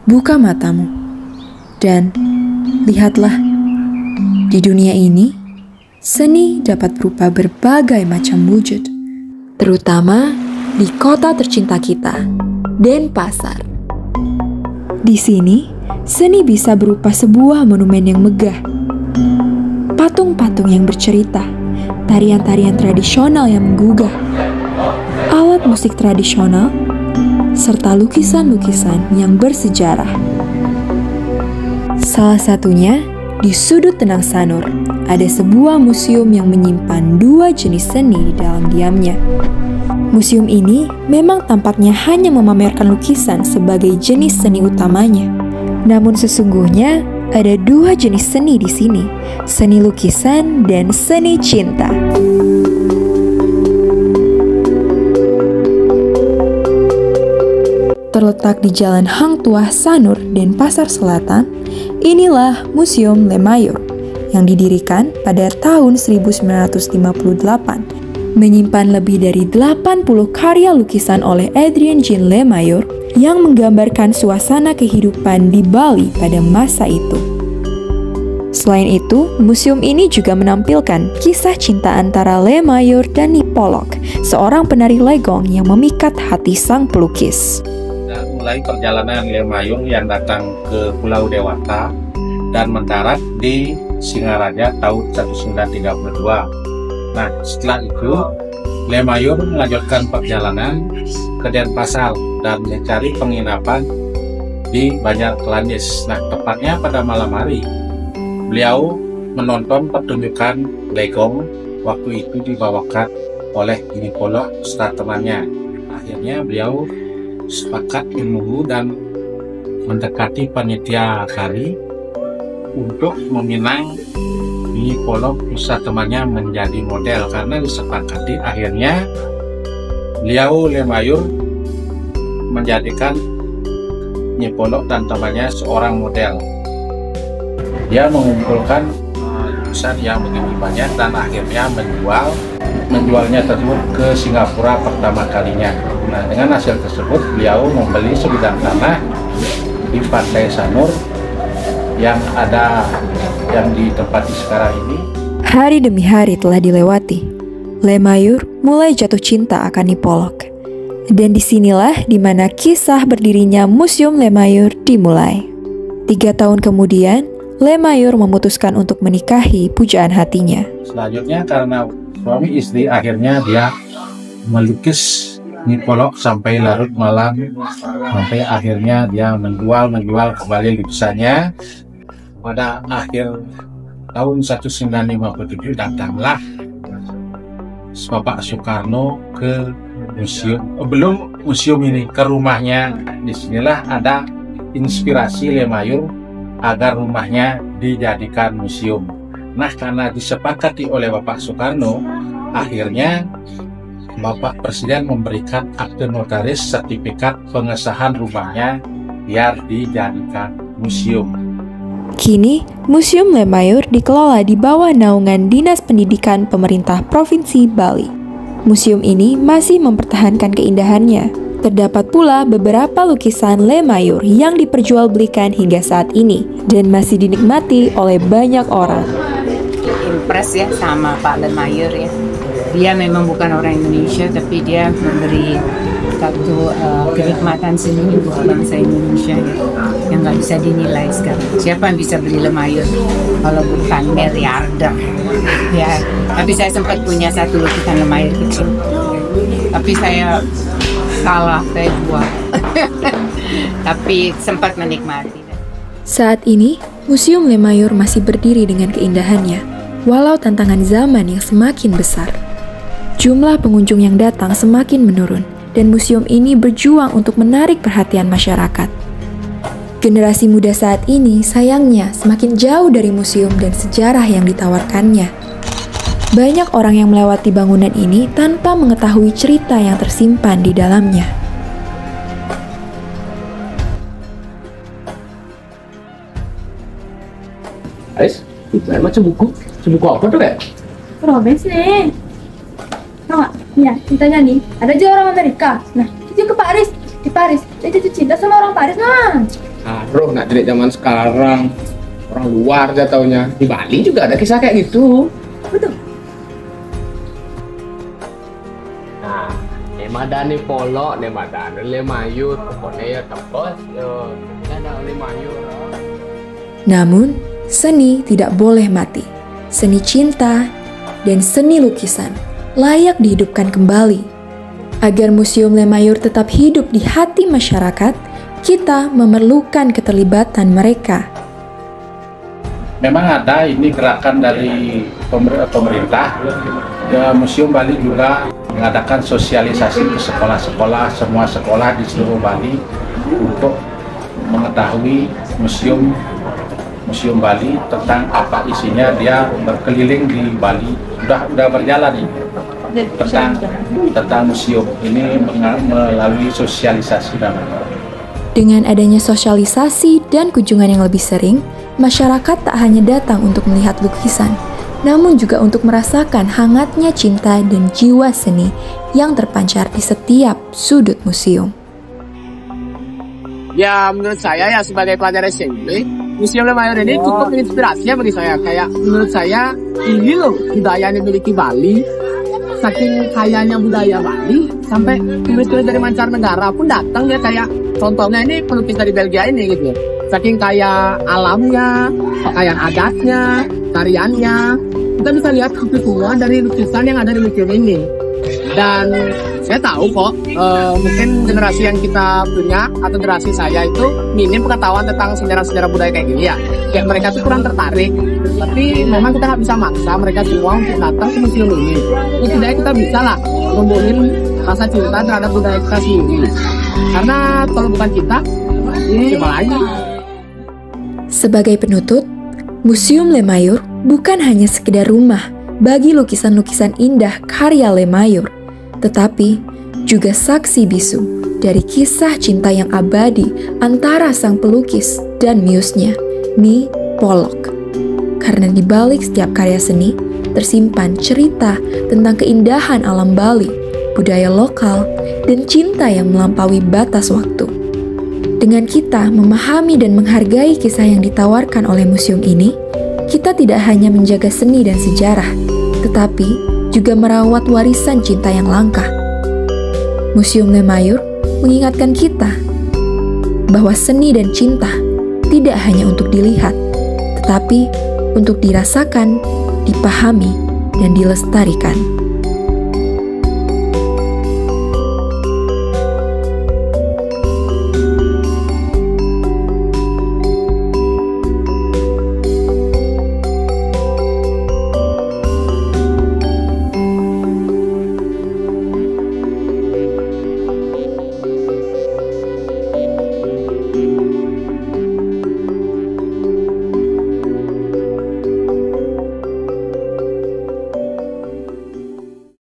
buka matamu, dan lihatlah, di dunia ini, seni dapat berupa berbagai macam wujud, terutama di kota tercinta kita, Denpasar. Di sini, seni bisa berupa sebuah monumen yang megah, patung-patung yang bercerita, tarian-tarian tradisional yang menggugah, alat musik tradisional, serta lukisan-lukisan yang bersejarah. Salah satunya, di sudut tenang Sanur, ada sebuah museum yang menyimpan dua jenis seni di dalam diamnya. Museum ini memang tampaknya hanya memamerkan lukisan sebagai jenis seni utamanya. Namun sesungguhnya ada dua jenis seni di sini, seni lukisan dan seni cinta. Terletak di Jalan Hang Tuah Sanur, Denpasar Selatan, inilah Museum Lemayor yang didirikan pada tahun 1958, menyimpan lebih dari 80 karya lukisan oleh Adrien Jean Lemayor yang menggambarkan suasana kehidupan di Bali pada masa itu. Selain itu, museum ini juga menampilkan kisah cinta antara Lemayor dan Nyi Polok, seorang penari legong yang memikat hati sang pelukis. Mulai perjalanan Lemayor yang datang ke Pulau Dewata dan mendarat di Singaraja tahun 1932. Nah, setelah itu Lemayor melanjutkan perjalanan ke Denpasar dan mencari penginapan di Banjar Kelandis. Nah, tepatnya pada malam hari, beliau menonton pertunjukan legong. Waktu itu dibawakan oleh Nyi Polok serta temannya. Akhirnya beliau sepakat menunggu dan mendekati panitia kari untuk meminang Nyi Polok beserta temannya menjadi model. Karena disepakati, akhirnya beliau Lemayor menjadikan Nyi Polok dan temannya seorang model. Dia mengumpulkan lukisan yang begitu banyak dan akhirnya menjualnya tersebut ke Singapura pertama kalinya. Nah, dengan hasil tersebut beliau membeli sebidang tanah di Pantai Sanur yang ditempati sekarang ini. Hari demi hari telah dilewati. Lemayor mulai jatuh cinta akan Nyi Polok. Dan disinilah dimana kisah berdirinya Museum Lemayor dimulai. 3 tahun kemudian, Lemayor memutuskan untuk menikahi pujaan hatinya. Selanjutnya karena suami istri, akhirnya dia melukis Nyi Polok sampai larut malam, sampai akhirnya dia menjual kembali lukisannya. Pada akhir tahun 1957 datanglah Bapak Soekarno ke museum ini, ke rumahnya. Disinilah ada inspirasi Lemayor agar rumahnya dijadikan museum. Nah, karena disepakati oleh Bapak Soekarno, akhirnya Bapak Presiden memberikan akte notaris sertifikat pengesahan rumahnya biar dijadikan museum. Kini, Museum Lemayor dikelola di bawah naungan Dinas Pendidikan Pemerintah Provinsi Bali. Museum ini masih mempertahankan keindahannya. Terdapat pula beberapa lukisan Lemayor yang diperjualbelikan hingga saat ini dan masih dinikmati oleh banyak orang. Impress ya sama Pak Lemayor ya. Dia memang bukan orang Indonesia, tapi dia memberi satu kenikmatan seni untuk bangsa Indonesia yang nggak bisa dinilai sekarang. Siapa yang bisa beli Lemayor kalau bukan miliarder? Ya, tapi saya sempat punya satu lukisan Lemayor kecil, tapi saya kalah, saya jual. Tapi sempat menikmati. Saat ini, Museum Lemayor masih berdiri dengan keindahannya, walau tantangan zaman yang semakin besar. Jumlah pengunjung yang datang semakin menurun, dan museum ini berjuang untuk menarik perhatian masyarakat. Generasi muda saat ini sayangnya semakin jauh dari museum dan sejarah yang ditawarkannya. Banyak orang yang melewati bangunan ini tanpa mengetahui cerita yang tersimpan di dalamnya. Aris, macam buku apa tuh kayak? Robes nih. Tahu nggak? Ya, ceritanya nih, ada aja orang Amerika. Nah, itu ke Paris. Di Paris, dia jatuh cinta sama orang Paris, nah. Aduh, nak jadi zaman sekarang orang luar aja taunya. Di Bali juga ada kisah kayak gitu. Betul. Nah, Madani polok, Madani Lemayur, pokoknya ya tebas, ya ada Lemayur. Namun, seni tidak boleh mati. Seni cinta dan seni lukisan layak dihidupkan kembali. Agar Museum Lemayur tetap hidup di hati masyarakat, kita memerlukan keterlibatan mereka. Memang ada ini gerakan dari pemerintah. Museum Bali juga mengadakan sosialisasi ke sekolah-sekolah, semua sekolah di seluruh Bali untuk mengetahui Museum Bali tentang apa isinya. Dia berkeliling di Bali, sudah berjalan ini tentang museum ini melalui sosialisasi namanya. Dengan adanya sosialisasi dan kunjungan yang lebih sering, masyarakat tak hanya datang untuk melihat lukisan, namun juga untuk merasakan hangatnya cinta dan jiwa seni yang terpancar di setiap sudut museum. Ya, menurut saya ya sebagai pelajar SMP, Museum Lemayur ini cukup menginspirasi bagi saya. Kayak menurut saya ini loh budaya yang dimiliki Bali. Saking kayanya budaya Bali, sampai turis-turis dari mancanegara pun datang ya. Kayak contohnya ini pelukis dari Belgia ini gitu. Saking kaya alamnya, pakaian adatnya, tariannya, kita bisa lihat itu semua dari lukisan yang ada di museum ini. Dan saya tahu kok, mungkin generasi yang kita punya atau generasi saya itu minim pengetahuan tentang sejarah-sejarah budaya kayak gini ya. Kayak mereka tuh kurang tertarik. Tapi memang kita nggak bisa maksa mereka semua untuk datang ke museum ini. Setidaknya kita bisa lah membangun rasa cinta terhadap budaya kita sendiri. Karena kalau bukan kita, ini siapa lagi? Sebagai penutup, Museum Lemayur bukan hanya sekedar rumah bagi lukisan-lukisan indah karya Lemayur, tetapi juga saksi bisu dari kisah cinta yang abadi antara sang pelukis dan muse-nya, Nyi Polok. Karena di balik setiap karya seni tersimpan cerita tentang keindahan alam Bali, budaya lokal, dan cinta yang melampaui batas waktu. Dengan kita memahami dan menghargai kisah yang ditawarkan oleh museum ini, kita tidak hanya menjaga seni dan sejarah, tetapi juga merawat warisan cinta yang langka. Museum Lemayur mengingatkan kita bahwa seni dan cinta tidak hanya untuk dilihat, tetapi untuk dirasakan, dipahami, dan dilestarikan.